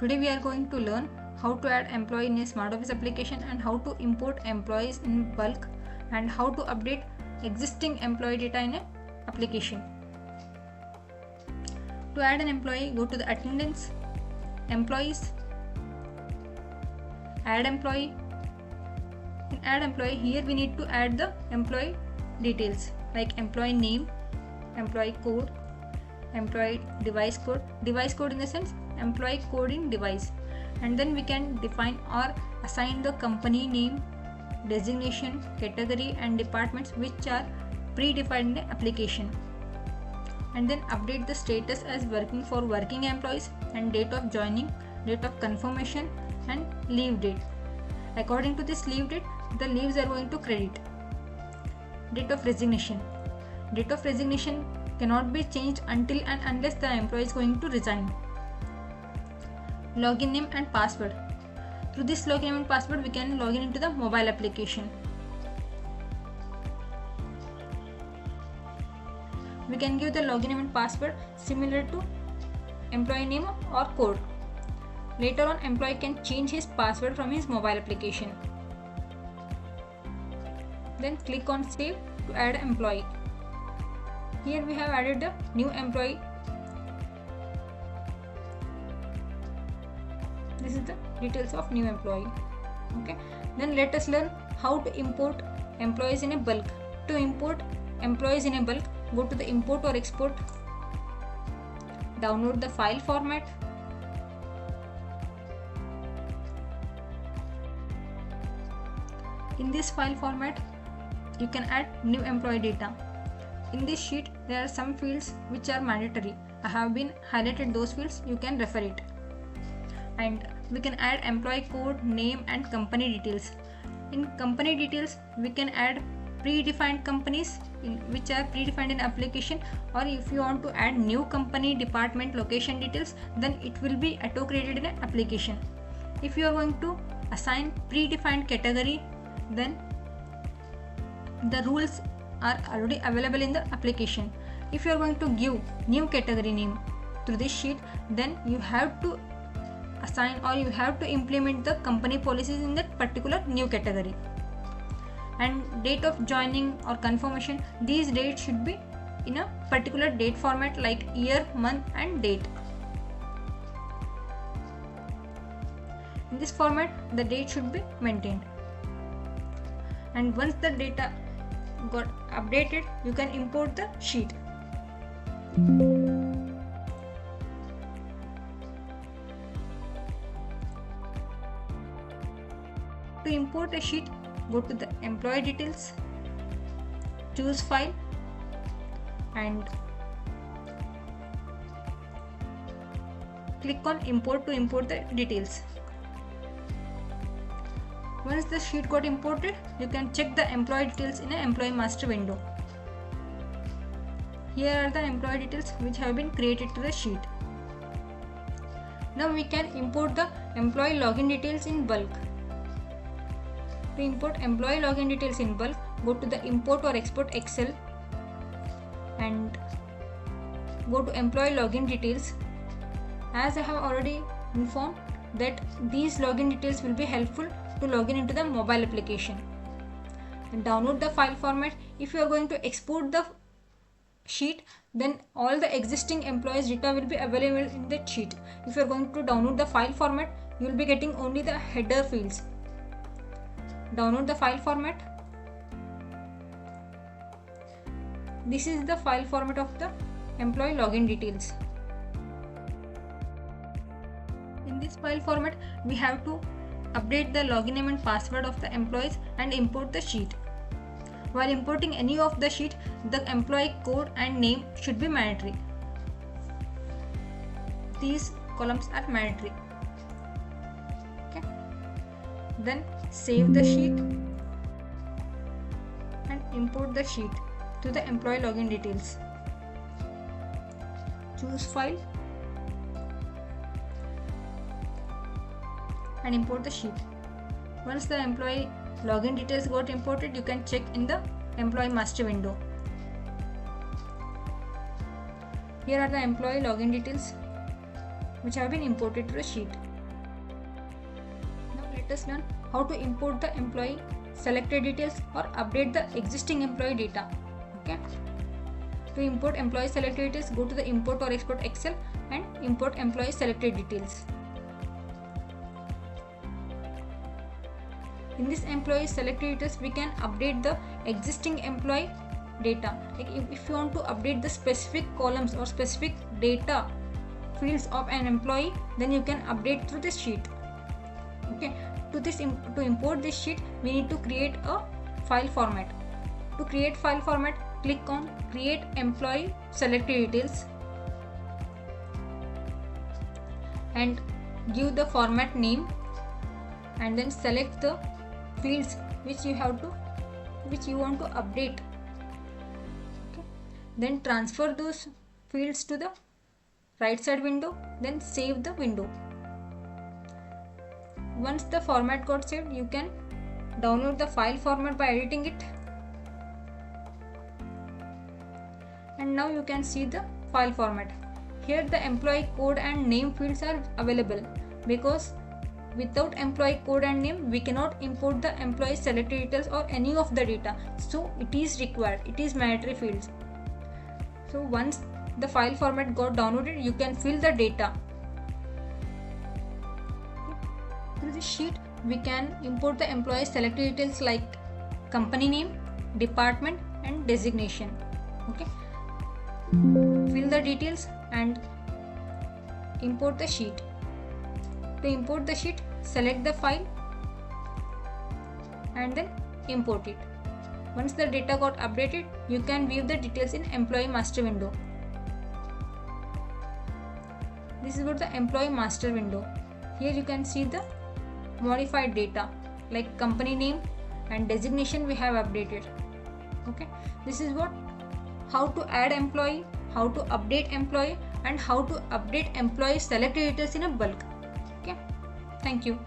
Today we are going to learn how to add employee in a Smart Office application and how to import employees in bulk and how to update existing employee data in an application. To add an employee, go to the attendance, employees, add employee. In add employee, here we need to add the employee details like employee name, employee code, employee device code in the sense employee code in device, and then we can define or assign the company name, designation, category and departments which are predefined in the application, and then update the status as working for working employees and date of joining, date of confirmation and leave date. According to this leave date, the leaves are going to credit. Date of resignation. Date of resignation cannot be changed until and unless the employee is going to resign. Login name and password. Through this login name and password, we can log in into the mobile application. We can give the login name and password similar to employee name or code. Later on, employee can change his password from his mobile application. Then click on save to add employee. Here we have added the new employee. This is the details of new employee. Okay. Then let us learn how to import employees in a bulk. To import employees in a bulk, go to the import or export. Download the file format. In this file format, you can add new employee data. In this sheet, there are some fields which are mandatory. I have been highlighted those fields, you can refer it. And we can add employee code, name and company details. In company details, we can add predefined companies which are predefined in application, or if you want to add new company, department, location details, then it will be auto created in an application. If you are going to assign predefined category, then the rules are already available in the application. If you are going to give new category name through this sheet, then you have to assign or you have to implement the company policies in that particular new category. And date of joining or confirmation, these dates should be in a particular date format like year, month and date. In this format, the date should be maintained. And once the data got updated, you can import the sheet. To import a sheet, go to the employee details, choose file and click on import to import the details. Once the sheet got imported, you can check the employee details in an employee master window. Here are the employee details which have been created to the sheet. Now we can import the employee login details in bulk. To import employee login details in bulk, go to the import or export Excel and go to employee login details. As I have already informed that these login details will be helpful to log in into the mobile application. And download the file format. If you are going to export the sheet, then all the existing employees data will be available in that sheet. If you are going to download the file format, you will be getting only the header fields. Download the file format. This is the file format of the employee login details. In this file format, we have to update the login name and password of the employees and import the sheet. While importing any of the sheet, the employee code and name should be mandatory. These columns are mandatory. Okay. Then save the sheet and import the sheet to the employee login details. Choose file and import the sheet. Once the employee login details got imported, you can check in the employee master window. Here are the employee login details which have been imported to the sheet. let us learn how to import the employee selected details or update the existing employee data. Okay. To import employee selected details, go to the import or export Excel and import employee selected details. In this employee selected details, we can update the existing employee data. Like if you want to update the specific columns or specific data fields of an employee, then you can update through this sheet. Okay. To import this sheet, we need to create a file format. To create file format, click on create employee selected details and give the format name, and then select the fields which you want to update. Okay. Then transfer those fields to the right side window, then save the window. Once the format got saved, you can download the file format by editing it. And now you can see the file format. Here the employee code and name fields are available, because without employee code and name we cannot import the employee selected details or any of the data. So it is required, it is mandatory fields. So once the file format got downloaded, you can fill the data. Through this sheet, we can import the employee selected details like company name, department and designation. Okay. Fill the details and import the sheet. To import the sheet, select the file and then import it. Once the data got updated, you can view the details in employee master window. This is about the employee master window. Here you can see the modified data like company name and designation we have updated. Okay, this is what how to add employee, how to update employee and how to update employee selected details in a bulk. Okay, thank you.